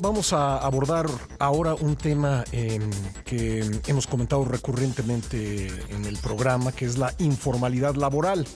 Vamos a abordar ahora un tema que hemos comentado recurrentemente en el programa, que es la informalidad laboral.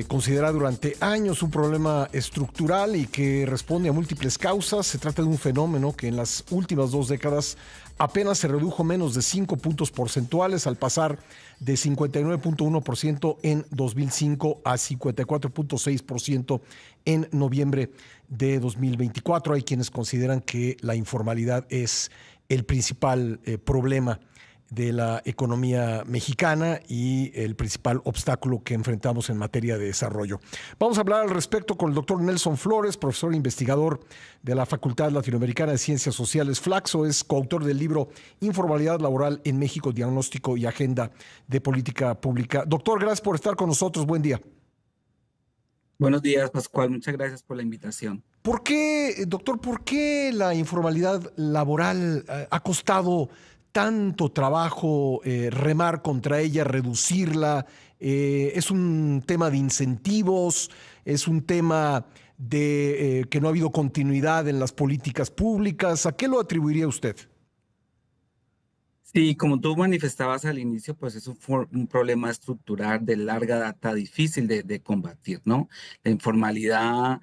Considerada durante años un problema estructural y que responde a múltiples causas. Se trata de un fenómeno que en las últimas 2 décadas apenas se redujo menos de 5 puntos porcentuales al pasar de 59.1% en 2005 a 54.6% en noviembre de 2024. Hay quienes consideran que la informalidad es el principal problema de la economía mexicana y el principal obstáculo que enfrentamos en materia de desarrollo. Vamos a hablar al respecto con el doctor Nelson Flores, profesor e investigador de la Facultad Latinoamericana de Ciencias Sociales, Flaxo. Es coautor del libro Informalidad Laboral en México, Diagnóstico y Agenda de Política Pública. Doctor, gracias por estar con nosotros. Buen día. Buenos días, Pascual. Muchas gracias por la invitación. ¿Por qué, doctor, por qué la informalidad laboral ha costado tanto trabajo remar contra ella, reducirla? ¿Es un tema de incentivos? ¿Es un tema de que no ha habido continuidad en las políticas públicas? ¿A qué lo atribuiría usted? Sí, como tú manifestabas al inicio, pues es un problema estructural de larga data difícil de combatir, ¿no? La informalidad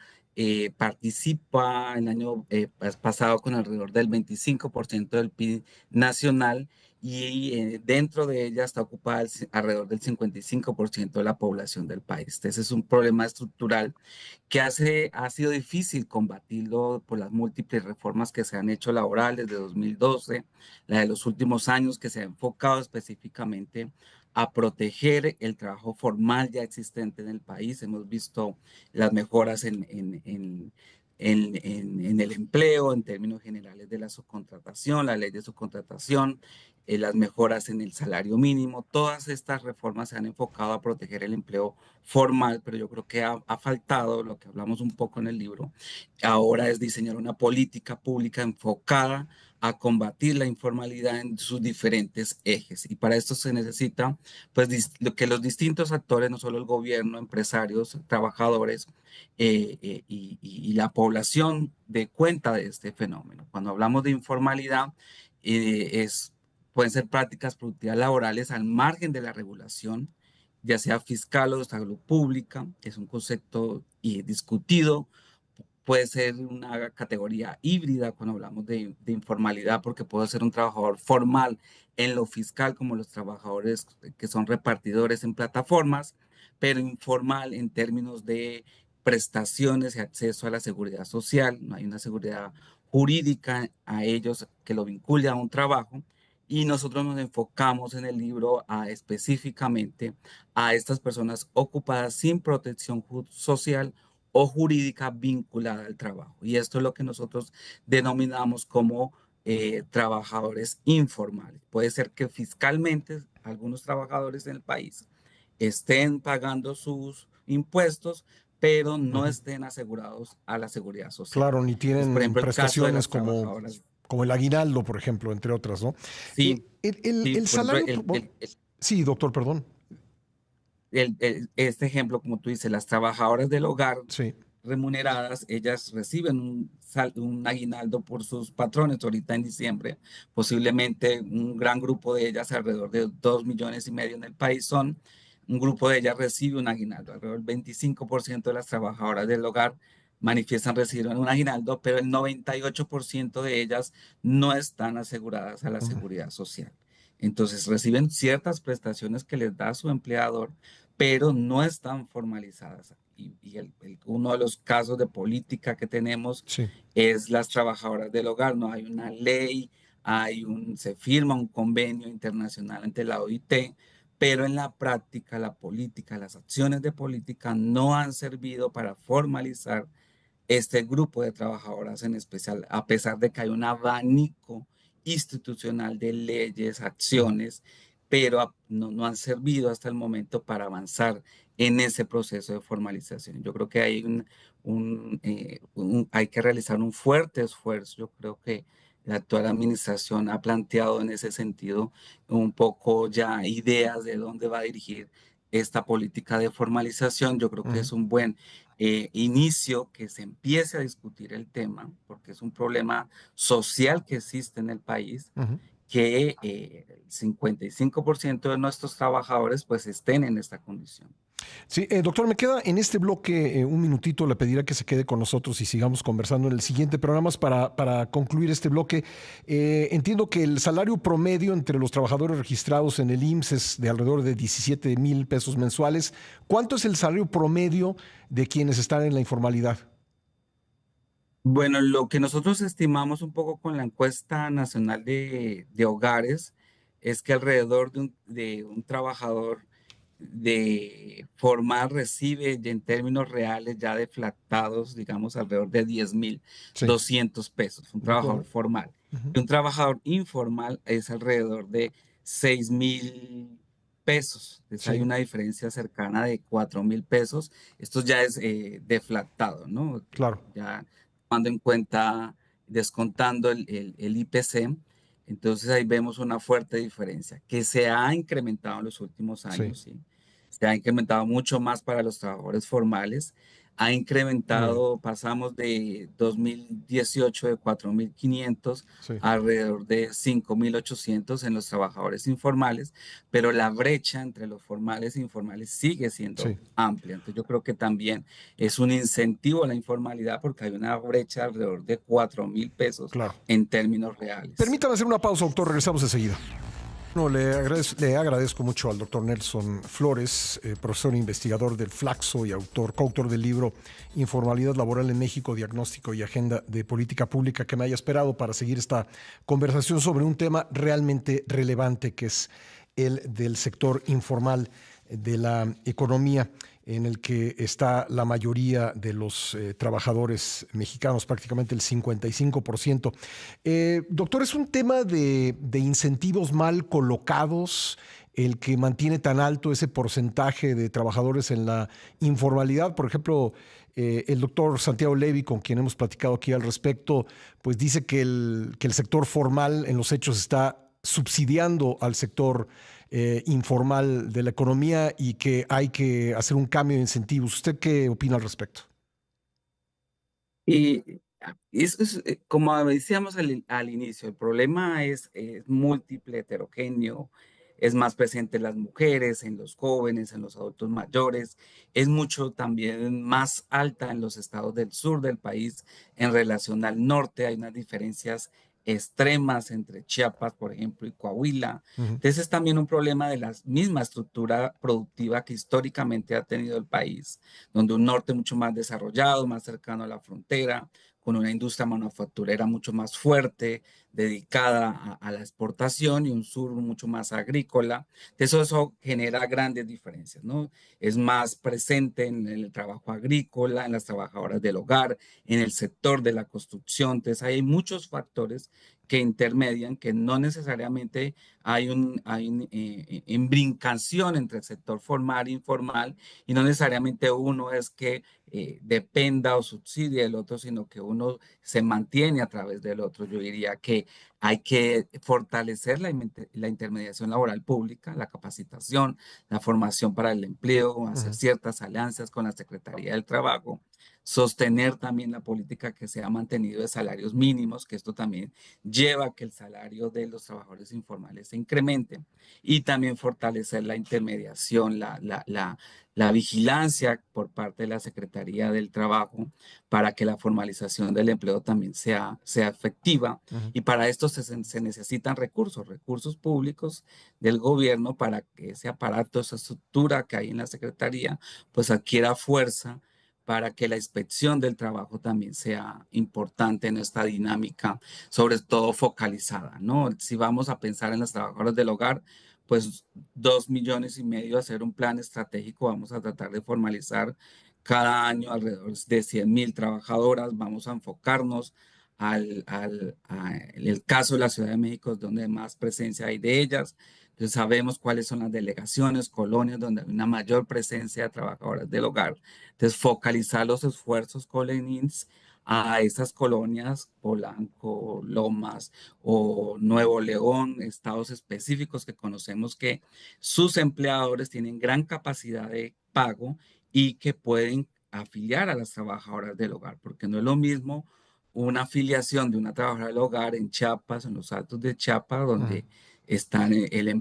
participa el año pasado con alrededor del 25% del PIB nacional y dentro de ella está ocupada alrededor del 55% de la población del país. Ese es un problema estructural que ha sido difícil combatirlo por las múltiples reformas que se han hecho laborales desde 2012, la de los últimos años que se ha enfocado específicamente a proteger el trabajo formal ya existente en el país. Hemos visto las mejoras en el empleo, en términos generales de la subcontratación, la ley de subcontratación, las mejoras en el salario mínimo. Todas estas reformas se han enfocado a proteger el empleo formal, pero yo creo que ha faltado, lo que hablamos un poco en el libro, ahora es diseñar una política pública enfocada a combatir la informalidad en sus diferentes ejes. Y para esto se necesita, pues, que los distintos actores, no solo el gobierno, empresarios, trabajadores y la población, dé cuenta de este fenómeno. Cuando hablamos de informalidad, pueden ser prácticas productivas laborales al margen de la regulación, ya sea fiscal o de salud pública. Es un concepto discutido. Puede ser una categoría híbrida cuando hablamos de informalidad, porque puede ser un trabajador formal en lo fiscal, como los trabajadores que son repartidores en plataformas, pero informal en términos de prestaciones y acceso a la seguridad social. No hay una seguridad jurídica a ellos que lo vincule a un trabajo. Y nosotros nos enfocamos en el libro específicamente a estas personas ocupadas sin protección social o jurídica vinculada al trabajo. Y esto es lo que nosotros denominamos como trabajadores informales. Puede ser que fiscalmente algunos trabajadores en el país estén pagando sus impuestos, pero no Ujú. estén asegurados a la seguridad social. Claro, ni Entonces, por tienen ejemplo, el caso de prestaciones las trabajadoras. como el aguinaldo, por ejemplo, entre otras, ¿no? Sí, sí, El por ejemplo, salario... Sí, doctor, perdón. este ejemplo, como tú dices, las trabajadoras del hogar Sí. remuneradas, ellas reciben un aguinaldo por sus patrones ahorita en diciembre. Posiblemente un gran grupo de ellas, alrededor de 2,5 millones en el país, un grupo de ellas recibe un aguinaldo. Alrededor del 25% de las trabajadoras del hogar manifiestan recibir un aguinaldo, pero el 98% de ellas no están aseguradas a la Ujú. seguridad social. Entonces reciben ciertas prestaciones que les da su empleador, pero no están formalizadas. Y uno de los casos de política que tenemos Sí. es las trabajadoras del hogar. No hay una ley, se firma un convenio internacional ante la OIT, pero en la práctica la política, las acciones de política no han servido para formalizar este grupo de trabajadoras en especial, a pesar de que hay un abanico institucional de leyes, Ujú. acciones, pero no han servido hasta el momento para avanzar en ese proceso de formalización. Yo creo que hay hay que realizar un fuerte esfuerzo. Yo creo que la actual administración ha planteado en ese sentido un poco ya ideas de dónde va a dirigir esta política de formalización. Yo creo que Ujú. es un buen inicio que se empiece a discutir el tema, porque es un problema social que existe en el país, Ujú. que el 55% de nuestros trabajadores pues estén en esta condición. Sí, doctor, me queda en este bloque un minutito. Le pediré que se quede con nosotros y sigamos conversando en el siguiente programa para concluir este bloque. Entiendo que el salario promedio entre los trabajadores registrados en el IMSS es de alrededor de 17,000 pesos mensuales. ¿Cuánto es el salario promedio de quienes están en la informalidad? Bueno, lo que nosotros estimamos un poco con la encuesta nacional de hogares es que alrededor de un trabajador de formal recibe en términos reales ya deflactados, digamos, alrededor de diez mil Sí, doscientos pesos, un de trabajador acuerdo. formal. Ujú. Y un trabajador informal es alrededor de 6,000 pesos. Entonces hay Sí, una diferencia cercana de 4,000 pesos. Esto ya es deflactado, ¿no? claro. Ya tomando en cuenta, descontando el IPC. Entonces ahí vemos una fuerte diferencia que se ha incrementado en los últimos Sí, años, ¿sí? Se ha incrementado mucho más para los trabajadores formales. Ha muy bien. incrementado, pasamos de 2018 de 4,500 Sí, a alrededor de 5,800 en los trabajadores informales, pero la brecha entre los formales e informales sigue siendo sí. amplia. Entonces yo creo que también es un incentivo a la informalidad porque hay una brecha alrededor de 4,000 pesos Claro. en términos reales. Permítame hacer una pausa, doctor. Regresamos enseguida. No, le agradezco mucho al doctor Nelson Flores, profesor e investigador del Flaxo y coautor del libro Informalidad Laboral en México, Diagnóstico y Agenda de Política Pública, que me haya esperado para seguir esta conversación sobre un tema realmente relevante, que es el del sector informal de la economía, en el que está la mayoría de los trabajadores mexicanos, prácticamente el 55%. Doctor, ¿es un tema de incentivos mal colocados el que mantiene tan alto ese porcentaje de trabajadores en la informalidad? Por ejemplo, el doctor Santiago Levy, con quien hemos platicado aquí al respecto, pues dice que el sector formal en los hechos está subsidiando al sector informal de la economía y que hay que hacer un cambio de incentivos. ¿Usted qué opina al respecto? Y eso es, como decíamos al inicio, el problema es múltiple, heterogéneo, es más presente en las mujeres, en los jóvenes, en los adultos mayores, es mucho también más alta en los estados del sur del país en relación al norte, hay unas diferencias extremas entre Chiapas, por ejemplo, y Coahuila. Ujú. Entonces es también un problema de la misma estructura productiva que históricamente ha tenido el país, donde un norte mucho más desarrollado, más cercano a la frontera, con una industria manufacturera mucho más fuerte, dedicada a la exportación, y un sur mucho más agrícola. Eso genera grandes diferencias, ¿no? Es más presente en el trabajo agrícola, en las trabajadoras del hogar, en el sector de la construcción. Entonces hay muchos factores que intermedian, que no necesariamente hay imbrincación entre el sector formal e informal, y no necesariamente uno es que dependa o subsidie del otro, sino que uno se mantiene a través del otro. Yo diría que hay que fortalecer la intermediación laboral pública, la capacitación, la formación para el empleo, hacer Ujú. ciertas alianzas con la Secretaría del Trabajo, sostener también la política que se ha mantenido de salarios mínimos, que esto también lleva a que el salario de los trabajadores informales se incremente, y también fortalecer la intermediación, la vigilancia por parte de la Secretaría del Trabajo para que la formalización del empleo también sea efectiva. Ujú. Y para esto se necesitan recursos públicos del gobierno para que ese aparato, esa estructura que hay en la Secretaría, pues adquiera fuerza, para que la inspección del trabajo también sea importante en esta dinámica, sobre todo focalizada, ¿no? Si vamos a pensar en las trabajadoras del hogar, pues 2,5 millones, hacer un plan estratégico, vamos a tratar de formalizar cada año alrededor de 100,000 trabajadoras, vamos a enfocarnos en el caso de la Ciudad de México, es donde más presencia hay de ellas. Entonces sabemos cuáles son las delegaciones, colonias donde hay una mayor presencia de trabajadoras del hogar. Entonces focalizar los esfuerzos con el INS a esas colonias, Polanco, Lomas o Nuevo León, estados específicos que conocemos que sus empleadores tienen gran capacidad de pago y que pueden afiliar a las trabajadoras del hogar, porque no es lo mismo una afiliación de una trabajadora del hogar en Chiapas, en los Altos de Chiapas, Ujú. donde están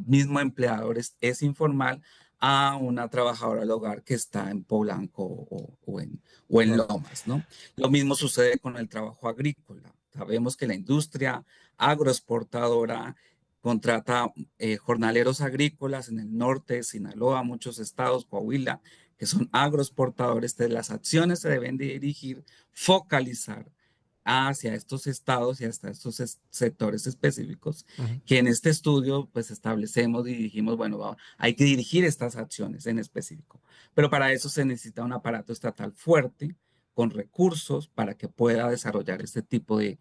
mismo empleador es informal, a una trabajadora del hogar que está en Polanco o en Claro. Lomas, ¿no? Lo mismo sucede con el trabajo agrícola. Sabemos que la industria agroexportadora contrata jornaleros agrícolas en el norte de Sinaloa, muchos estados, Coahuila, que son agroexportadores. Entonces, las acciones se deben de dirigir, focalizar hacia estos estados y hasta estos sectores específicos Ujú. que en este estudio pues establecemos y dijimos, bueno, hay que dirigir estas acciones en específico. Pero para eso se necesita un aparato estatal fuerte, con recursos para que pueda desarrollar este tipo de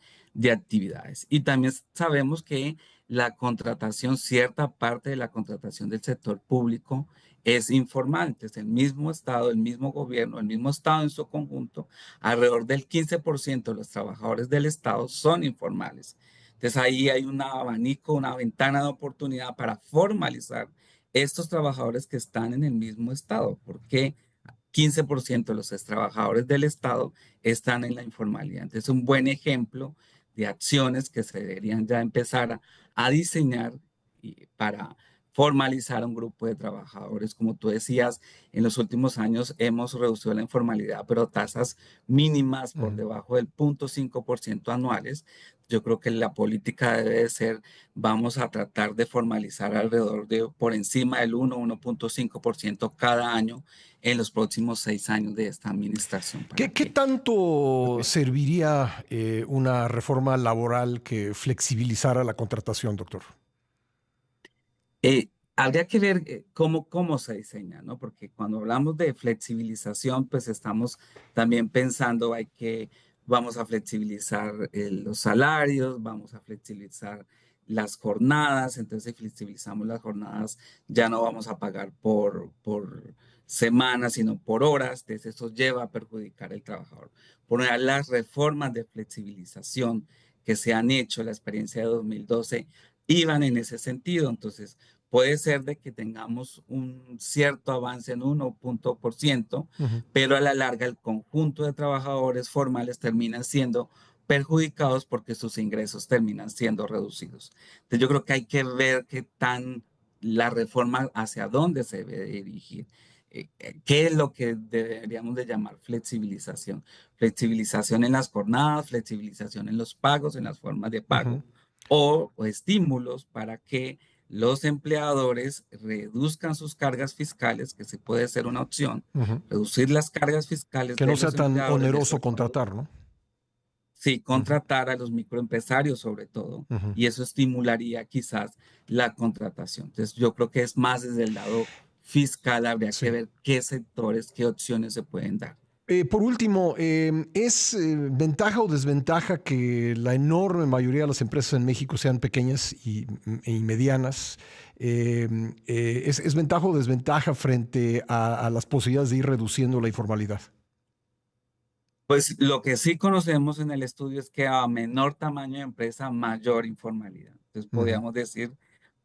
actividades. Y también sabemos que la contratación, cierta parte de la contratación del sector público es informal. Entonces, el mismo Estado, el mismo gobierno, el mismo Estado en su conjunto, alrededor del 15% de los trabajadores del Estado son informales. Entonces, ahí hay un abanico, una ventana de oportunidad para formalizar estos trabajadores que están en el mismo Estado, porque 15% de los trabajadores del Estado están en la informalidad. Entonces, un buen ejemplo de acciones que se deberían ya empezar a diseñar para formalizar un grupo de trabajadores. Como tú decías, en los últimos años hemos reducido la informalidad, pero tasas mínimas por Ujú. debajo del 0,5% anuales. Yo creo que la política debe de ser, vamos a tratar de formalizar alrededor de por encima del 1,5% cada año en los próximos 6 años de esta administración para ¿Qué que tanto serviría una reforma laboral que flexibilizara la contratación, doctor? habría que ver cómo se diseña, ¿no? Porque cuando hablamos de flexibilización, pues estamos también pensando, vamos a flexibilizar los salarios, vamos a flexibilizar las jornadas. Entonces, si flexibilizamos las jornadas, ya no vamos a pagar por semanas, sino por horas. Entonces, eso lleva a perjudicar al trabajador. Por una, las reformas de flexibilización que se han hecho, la experiencia de 2012, iban en ese sentido. Entonces, puede ser de que tengamos un cierto avance en 1 punto por ciento, Ujú. pero a la larga el conjunto de trabajadores formales terminan siendo perjudicados porque sus ingresos terminan siendo reducidos. Entonces yo creo que hay que ver qué tan la reforma hacia dónde se debe dirigir. ¿Qué es lo que deberíamos de llamar flexibilización? Flexibilización en las jornadas, flexibilización en los pagos, en las formas de Ujú. pago, o estímulos para que los empleadores reduzcan sus cargas fiscales, que se puede ser una opción, Ujú. reducir las cargas fiscales Que no de sea los tan empleadores de esa oneroso forma. contratar, ¿no? Sí, Ujú. contratar a los microempresarios sobre todo, Ujú. y eso estimularía quizás la contratación. Entonces, yo creo que es más desde el lado fiscal, habría que Sí. ver qué sectores, qué opciones se pueden dar. Por último, ¿es ventaja o desventaja que la enorme mayoría de las empresas en México sean pequeñas y medianas? ¿Es ventaja o desventaja frente a las posibilidades de ir reduciendo la informalidad? Pues lo que sí conocemos en el estudio es que a menor tamaño de empresa, mayor informalidad. Entonces, Ujú. podríamos decir,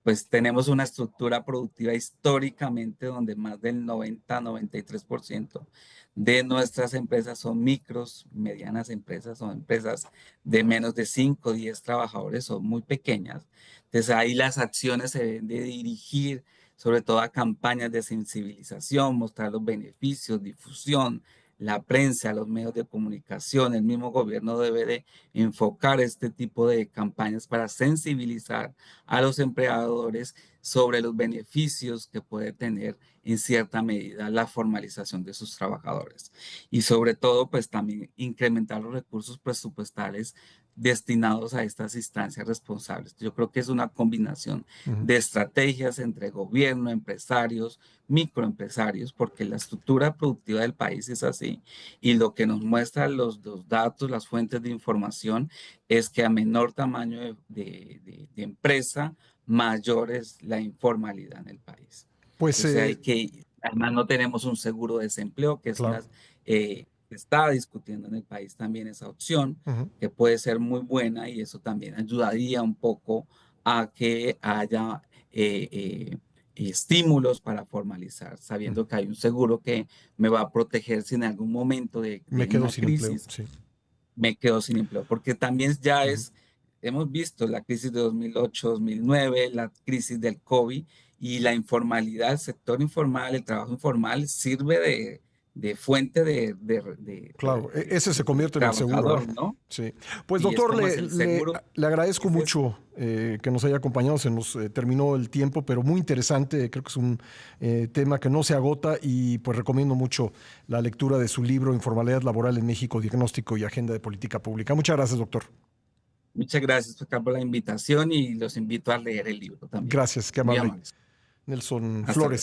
pues tenemos una estructura productiva históricamente donde más del 90-93% de nuestras empresas son micros, medianas empresas, son empresas de menos de 5 o 10 trabajadores, son muy pequeñas. Entonces ahí las acciones se deben de dirigir sobre todo a campañas de sensibilización, mostrar los beneficios, difusión, la prensa, los medios de comunicación, el mismo gobierno debe de enfocar este tipo de campañas para sensibilizar a los empleadores sobre los beneficios que puede tener en cierta medida la formalización de sus trabajadores. Y sobre todo, pues también incrementar los recursos presupuestales destinados a estas instancias responsables. Yo creo que es una combinación Ujú. de estrategias entre gobierno, empresarios, microempresarios, porque la estructura productiva del país es así. Y lo que nos muestran los datos, las fuentes de información, es que a menor tamaño de empresa, mayor es la informalidad en el país. Pues Entonces además no tenemos un seguro de desempleo, que es claro. se está discutiendo en el país también esa opción, Ujú. que puede ser muy buena y eso también ayudaría un poco a que haya estímulos para formalizar, sabiendo que hay un seguro que me va a proteger si en algún momento Me de quedo una sin empleo, crisis sí. me quedo sin empleo, porque también ya Ujú. es, hemos visto la crisis de 2008, 2009, la crisis del COVID y la informalidad, el sector informal, el trabajo informal sirve de fuente Claro, ese se convierte en el seguro, ¿no? trabajador, ¿no? Sí. Pues Sí, es doctor, como es el seguro, le agradezco es eso. mucho que nos haya acompañado, se nos terminó el tiempo, pero muy interesante, creo que es un tema que no se agota y pues recomiendo mucho la lectura de su libro Informalidad Laboral en México, Diagnóstico y Agenda de Política Pública. Muchas gracias, doctor. Muchas gracias por la invitación y los invito a leer el libro también. Gracias, qué Muy amable. amables. Nelson Hasta Flores. luego.